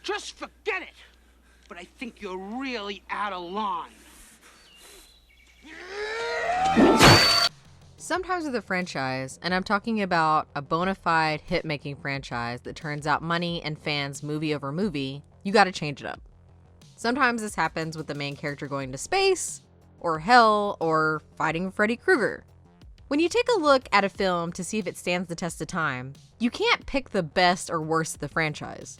Just forget it. But I think you're really out of line. Sometimes with a franchise, and I'm talking about a bona fide hit-making franchise that turns out money and fans movie over movie, you gotta change it up. Sometimes this happens with the main character going to space, or hell, or fighting Freddy Krueger. When you take a look at a film to see if it stands the test of time, you can't pick the best or worst of the franchise.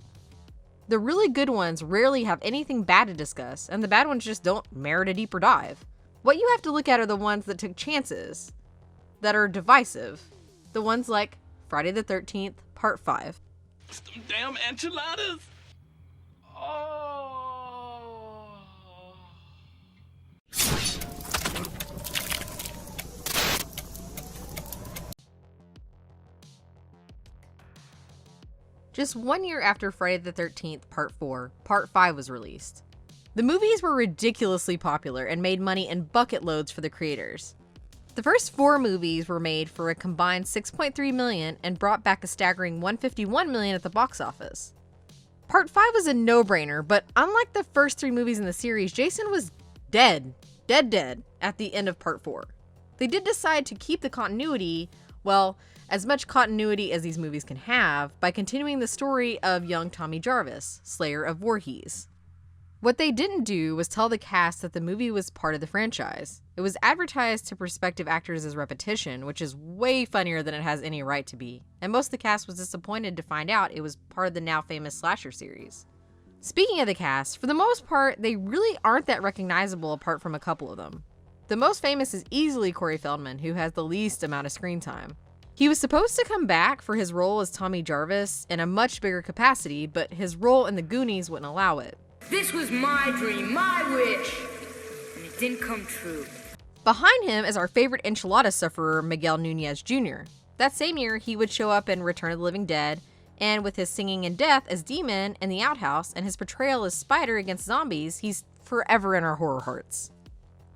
The really good ones rarely have anything bad to discuss, and the bad ones just don't merit a deeper dive. What you have to look at are the ones that took chances, that are divisive. The ones like Friday the 13th, Part 5. Some damn enchiladas! Oh. Just 1 year after Friday the 13th, Part 4, Part 5 was released. The movies were ridiculously popular and made money in bucket loads for the creators. The first 4 movies were made for a combined $6.3 million and brought back a staggering $151 million at the box office. Part 5 was a no-brainer, but unlike the first 3 movies in the series, Jason was dead at the end of Part 4. They did decide to keep the continuity, well, as much continuity as these movies can have, by continuing the story of young Tommy Jarvis, Slayer of Voorhees. What they didn't do was tell the cast that the movie was part of the franchise. It was advertised to prospective actors as repetition, which is way funnier than it has any right to be, and most of the cast was disappointed to find out it was part of the now famous slasher series. Speaking of the cast, for the most part, they really aren't that recognizable apart from a couple of them. The most famous is easily Corey Feldman, who has the least amount of screen time. He was supposed to come back for his role as Tommy Jarvis in a much bigger capacity, but his role in the Goonies wouldn't allow it. This was my dream, my wish, and it didn't come true. Behind him is our favorite enchilada sufferer, Miguel Nunez Jr. That same year, he would show up in Return of the Living Dead, and with his singing in Death as Demon in The Outhouse and his portrayal as Spider against zombies, he's forever in our horror hearts.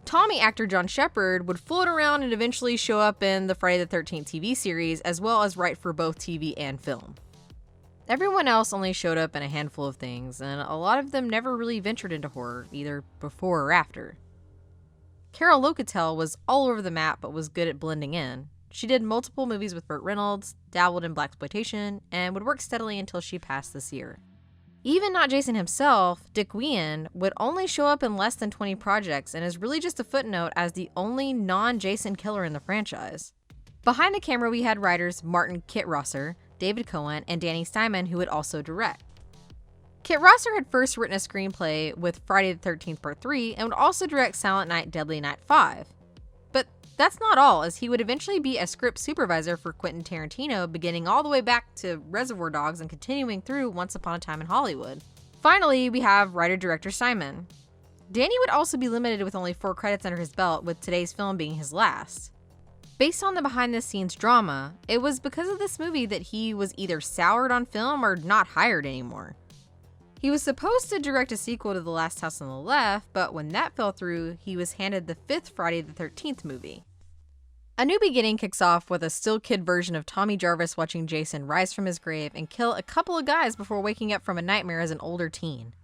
Tommy actor John Shepherd would float around and eventually show up in the Friday the 13th TV series, as well as write for both TV and film. Everyone else only showed up in a handful of things, and a lot of them never really ventured into horror, either before or after. Carol Locatel was all over the map but was good at blending in. She did multiple movies with Burt Reynolds, dabbled in blaxploitation, and would work steadily until she passed this year. Even not Jason himself, Dick Wien would only show up in less than 20 projects and is really just a footnote as the only non-Jason killer in the franchise. Behind the camera we had writers Martin Kittrosser, David Cohen, and Danny Steinman, who would also direct. Kittrosser had first written a screenplay with Friday the 13th Part 3 and would also direct Silent Night, Deadly Night 5. But that's not all, as he would eventually be a script supervisor for Quentin Tarantino, beginning all the way back to Reservoir Dogs and continuing through Once Upon a Time in Hollywood. Finally, we have writer-director Simon. Danny would also be limited with only 4 credits under his belt, with today's film being his last. Based on the behind-the-scenes drama, it was because of this movie that he was either soured on film or not hired anymore. He was supposed to direct a sequel to The Last House on the Left, but when that fell through, he was handed the 5th Friday the 13th movie. A New Beginning kicks off with a still kid version of Tommy Jarvis watching Jason rise from his grave and kill a couple of guys before waking up from a nightmare as an older teen.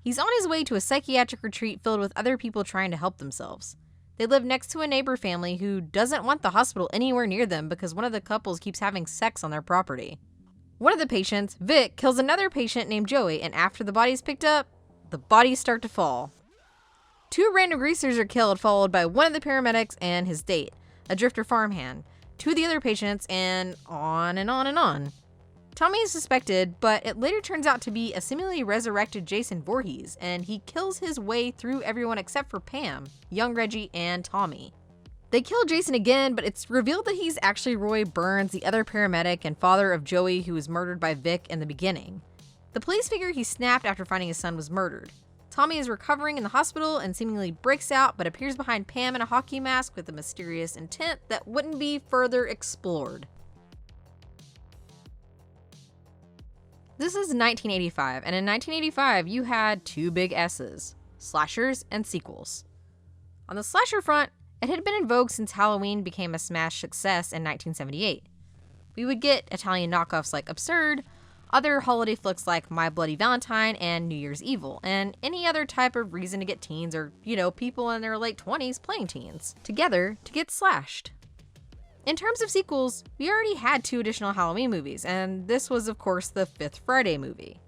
He's on his way to a psychiatric retreat filled with other people trying to help themselves. They live next to a neighbor family who doesn't want the hospital anywhere near them because one of the couples keeps having sex on their property. One of the patients, Vic, kills another patient named Joey, and after the body's picked up, the bodies start to fall. 2 random greasers are killed, followed by one of the paramedics and his date, a drifter farmhand, 2 of the other patients, and on and on and on. Tommy is suspected, but it later turns out to be a seemingly resurrected Jason Voorhees, and he kills his way through everyone except for Pam, young Reggie, and Tommy. They kill Jason again, but it's revealed that he's actually Roy Burns, the other paramedic and father of Joey, who was murdered by Vic in the beginning. The police figure he snapped after finding his son was murdered. Tommy is recovering in the hospital and seemingly breaks out, but appears behind Pam in a hockey mask with a mysterious intent that wouldn't be further explored. This is 1985, and in 1985 you had 2 big S's, slashers and sequels. On the slasher front, it had been in vogue since Halloween became a smash success in 1978. We would get Italian knockoffs like Absurd, other holiday flicks like My Bloody Valentine and New Year's Evil, and any other type of reason to get teens or, people in their late 20s playing teens together to get slashed. In terms of sequels, we already had 2 additional Halloween movies, and this was of course the 5th Friday movie.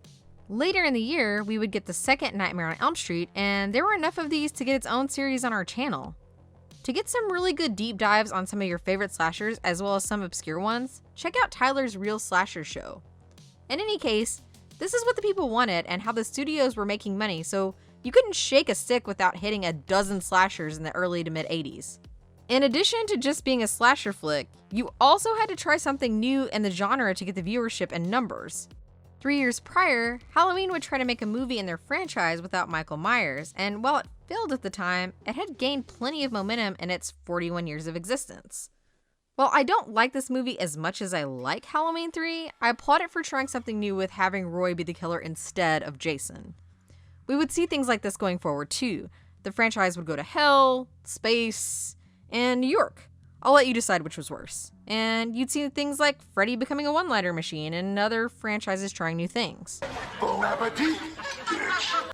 Later in the year, we would get the second Nightmare on Elm Street, and there were enough of these to get its own series on our channel. To get some really good deep dives on some of your favorite slashers as well as some obscure ones, check out Tyler's Real Slasher Show. In any case, this is what the people wanted and how the studios were making money, so you couldn't shake a stick without hitting a dozen slashers in the early to mid 80s. In addition to just being a slasher flick, you also had to try something new in the genre to get the viewership and numbers. 3 years prior, Halloween would try to make a movie in their franchise without Michael Myers, and while it failed at the time, it had gained plenty of momentum in its 41 years of existence. While I don't like this movie as much as I like Halloween 3, I applaud it for trying something new with having Roy be the killer instead of Jason. We would see things like this going forward too. The franchise would go to hell, space, and New York. I'll let you decide which was worse. And you'd see things like Freddy becoming a one-liner machine and other franchises trying new things. Bon appetit, bitch.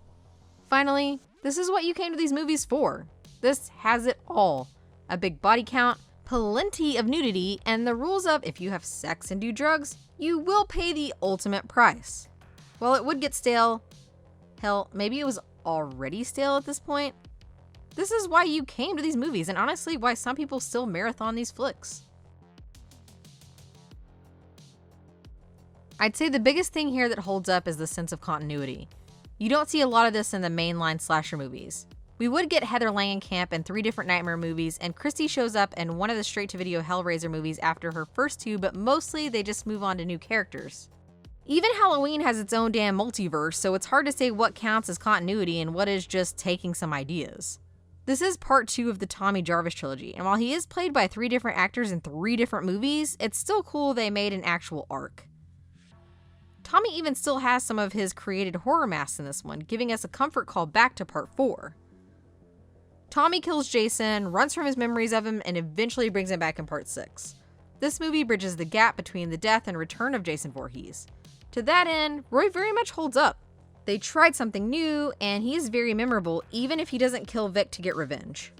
Finally, this is what you came to these movies for. This has it all. A big body count, plenty of nudity, and the rules of if you have sex and do drugs, you will pay the ultimate price. While it would get stale, hell, maybe it was already stale at this point, this is why you came to these movies, and honestly why some people still marathon these flicks. I'd say the biggest thing here that holds up is the sense of continuity. You don't see a lot of this in the mainline slasher movies. We would get Heather Langenkamp in 3 different Nightmare movies, and Christy shows up in one of the straight-to-video Hellraiser movies after her first 2, but mostly they just move on to new characters. Even Halloween has its own damn multiverse, so it's hard to say what counts as continuity and what is just taking some ideas. This is part 2 of the Tommy Jarvis trilogy, and while he is played by 3 different actors in 3 different movies, it's still cool they made an actual arc. Tommy even still has some of his created horror masks in this one, giving us a comfort call back to part 4. Tommy kills Jason, runs from his memories of him, and eventually brings him back in part 6. This movie bridges the gap between the death and return of Jason Voorhees. To that end, Roy very much holds up. They tried something new, and he is very memorable even if he doesn't kill Vic to get revenge.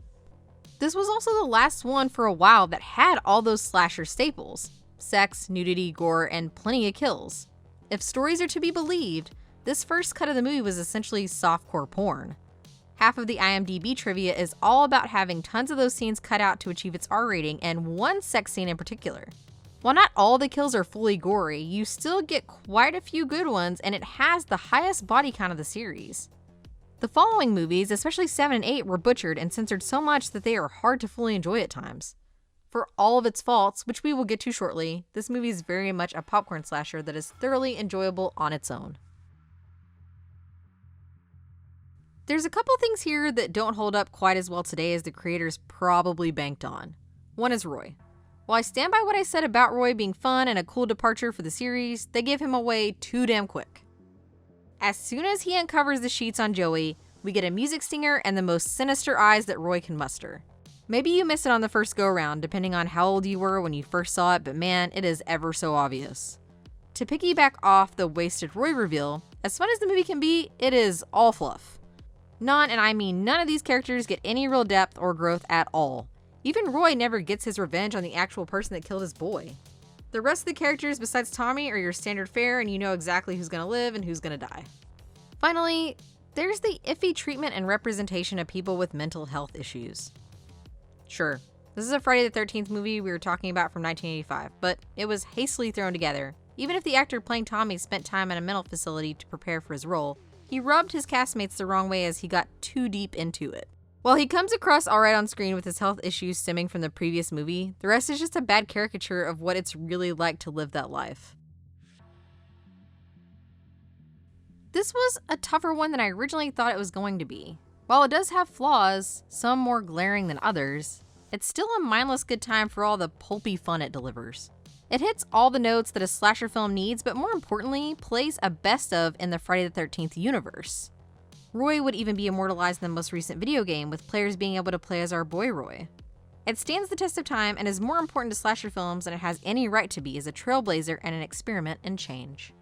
This was also the last one for a while that had all those slasher staples: sex, nudity, gore, and plenty of kills. If stories are to be believed, this first cut of the movie was essentially softcore porn. Half of the IMDb trivia is all about having tons of those scenes cut out to achieve its R rating, and one sex scene in particular. While not all the kills are fully gory, you still get quite a few good ones, and it has the highest body count of the series. The following movies, especially 7 and 8, were butchered and censored so much that they are hard to fully enjoy at times. For all of its faults, which we will get to shortly, this movie is very much a popcorn slasher that is thoroughly enjoyable on its own. There's a couple things here that don't hold up quite as well today as the creators probably banked on. One is Roy. While I stand by what I said about Roy being fun and a cool departure for the series, they give him away too damn quick. As soon as he uncovers the sheets on Joey, we get a music stinger and the most sinister eyes that Roy can muster. Maybe you miss it on the first go-around, depending on how old you were when you first saw it, but man, it is ever so obvious. To piggyback off the wasted Roy reveal, as fun as the movie can be, it is all fluff. None, and I mean none of these characters get any real depth or growth at all. Even Roy never gets his revenge on the actual person that killed his boy. The rest of the characters besides Tommy are your standard fare, and you know exactly who's gonna live and who's gonna die. Finally, there's the iffy treatment and representation of people with mental health issues. Sure, this is a Friday the 13th movie we were talking about from 1985, but it was hastily thrown together. Even if the actor playing Tommy spent time in a mental facility to prepare for his role, he rubbed his castmates the wrong way as he got too deep into it. While he comes across alright on screen with his health issues stemming from the previous movie, the rest is just a bad caricature of what it's really like to live that life. This was a tougher one than I originally thought it was going to be. While it does have flaws, some more glaring than others, it's still a mindless good time for all the pulpy fun it delivers. It hits all the notes that a slasher film needs, but more importantly, plays a best of in the Friday the 13th universe. Roy would even be immortalized in the most recent video game, with players being able to play as our boy Roy. It stands the test of time and is more important to slasher films than it has any right to be as a trailblazer and an experiment in change.